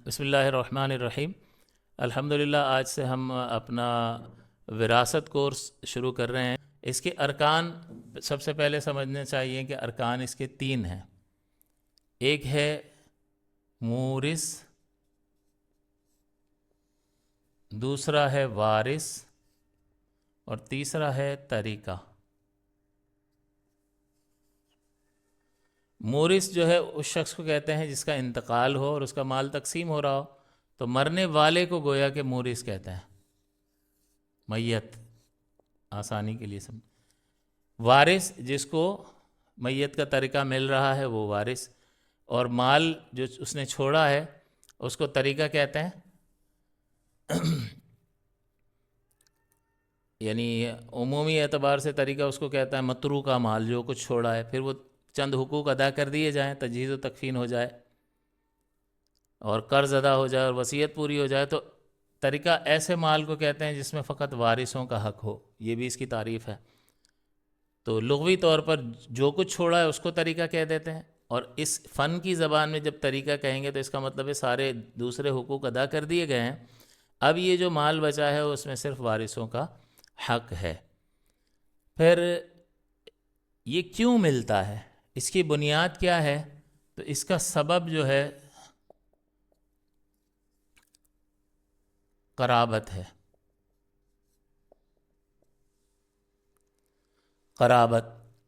بسم اللہ الرحمن الرحیم۔ الحمدللہ آج سے ہم اپنا وراثت کورس شروع کر رہے ہیں۔ اس کے ارکان سب سے پہلے سمجھنے چاہیے کہ ارکان اس کے 3 ہیں۔ ایک ہے مورث، دوسرا ہے وارث اور تیسرا ہے طریقہ۔ مورث جو ہے اس شخص کو کہتے ہیں جس کا انتقال ہو اور اس کا مال تقسیم ہو رہا ہو، تو مرنے والے کو گویا کہ مورث کہتے ہیں، میت، آسانی کے لیے سمجھ۔ وارث جس کو میت کا طریقہ مل رہا ہے وہ وارث، اور مال جو اس نے چھوڑا ہے اس کو طریقہ کہتے ہیں۔ یعنی عمومی اعتبار سے طریقہ اس کو کہتا ہے متروکہ مال، جو کچھ چھوڑا ہے، پھر وہ چند حقوق ادا کر دیے جائیں، تجہیز و تکفین ہو جائے اور قرض ادا ہو جائے اور وصیت پوری ہو جائے، تو طریقہ ایسے مال کو کہتے ہیں جس میں فقط وارثوں کا حق ہو۔ یہ بھی اس کی تعریف ہے۔ تو لغوی طور پر جو کچھ چھوڑا ہے اس کو طریقہ کہہ دیتے ہیں، اور اس فن کی زبان میں جب طریقہ کہیں گے تو اس کا مطلب ہے سارے دوسرے حقوق ادا کر دیے گئے ہیں، اب یہ جو مال بچا ہے اس میں صرف وارثوں کا حق ہے۔ پھر یہ کیوں ملتا ہے، اس کی بنیاد کیا ہے؟ تو اس کا سبب جو ہے قرابت ہے۔ قرابت،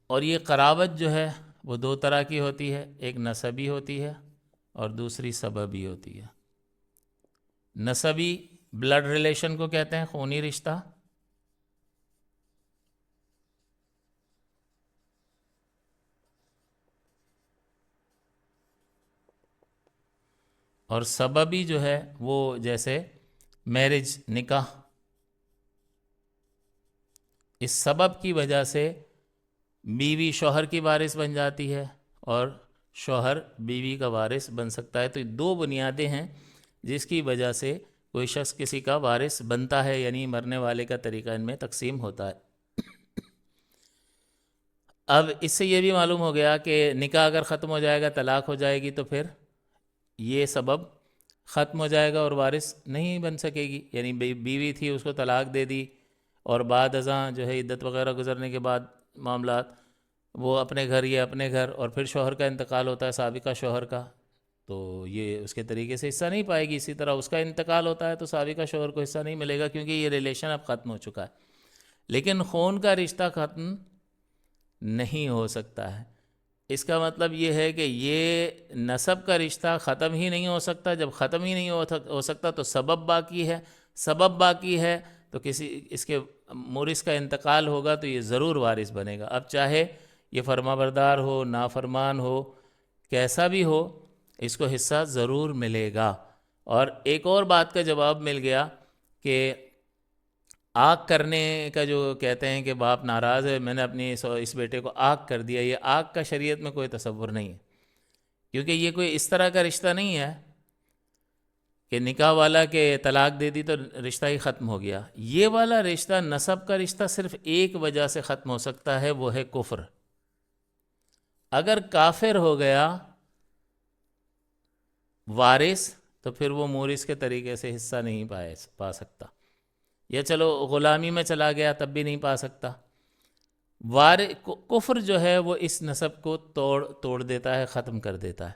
اور یہ قرابت جو ہے وہ 2 طرح کی ہوتی ہے، ایک نسبی ہوتی ہے اور دوسری سببی ہوتی ہے۔ نسبی بلڈ ریلیشن کو کہتے ہیں، خونی رشتہ، اور سببی جو ہے وہ جیسے میرج، نکاح، اس سبب کی وجہ سے بیوی شوہر کی وارث بن جاتی ہے اور شوہر بیوی کا وارث بن سکتا ہے۔ تو یہ 2 بنیادیں ہیں جس کی وجہ سے کوئی شخص کسی کا وارث بنتا ہے، یعنی مرنے والے کا طریقہ ان میں تقسیم ہوتا ہے۔ اب اس سے یہ بھی معلوم ہو گیا کہ نکاح اگر ختم ہو جائے گا، طلاق ہو جائے گی، تو پھر یہ سبب ختم ہو جائے گا اور وارث نہیں بن سکے گی۔ یعنی بیوی تھی، اس کو طلاق دے دی، اور بعد ازاں جو ہے عدت وغیرہ گزرنے کے بعد معاملات، وہ اپنے گھر، یہ اپنے گھر، اور پھر شوہر کا انتقال ہوتا ہے، سابقہ شوہر کا، تو یہ اس کے طریقے سے حصہ نہیں پائے گی۔ اسی طرح اس کا انتقال ہوتا ہے تو سابقہ شوہر کو حصہ نہیں ملے گا، کیونکہ یہ ریلیشن اب ختم ہو چکا ہے۔ لیکن خون کا رشتہ ختم نہیں ہو سکتا ہے۔ اس کا مطلب یہ ہے کہ یہ نسب کا رشتہ ختم ہی نہیں ہو سکتا۔ جب ختم ہی نہیں ہو سکتا تو سبب باقی ہے، سبب باقی ہے تو اس کے مورث کا انتقال ہوگا تو یہ ضرور وارث بنے گا۔ اب چاہے یہ فرما بردار ہو، نافرمان ہو، کیسا بھی ہو، اس کو حصہ ضرور ملے گا۔ اور ایک اور بات کا جواب مل گیا کہ آگ کرنے کا جو کہتے ہیں کہ باپ ناراض ہے، میں نے اپنی اس بیٹے کو آگ کر دیا، یہ آگ کا شریعت میں کوئی تصور نہیں ہے، کیونکہ یہ کوئی اس طرح کا رشتہ نہیں ہے کہ نکاح والا کہ طلاق دے دی تو رشتہ ہی ختم ہو گیا۔ یہ والا رشتہ، نسب کا رشتہ، صرف ایک وجہ سے ختم ہو سکتا ہے، وہ ہے کفر۔ اگر کافر ہو گیا وارث تو پھر وہ مورث کے طریقے سے حصہ نہیں پا سکتا، یا چلو غلامی میں چلا گیا تب بھی نہیں پا سکتا۔ کفر جو ہے وہ اس نسب کو توڑ دیتا ہے، ختم کر دیتا ہے۔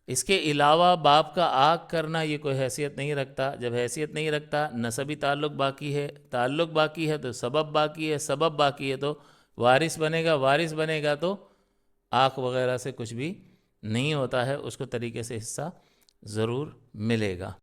اس کے علاوہ باپ کا آگ کرنا یہ کوئی حیثیت نہیں رکھتا۔ جب حیثیت نہیں رکھتا، نسبی تعلق باقی ہے، تعلق باقی ہے تو سبب باقی ہے، سبب باقی ہے تو وارث بنے گا، وارث بنے گا تو آگ وغیرہ سے کچھ بھی نہیں ہوتا ہے، اس کو طریقے سے حصہ ضرور ملے گا۔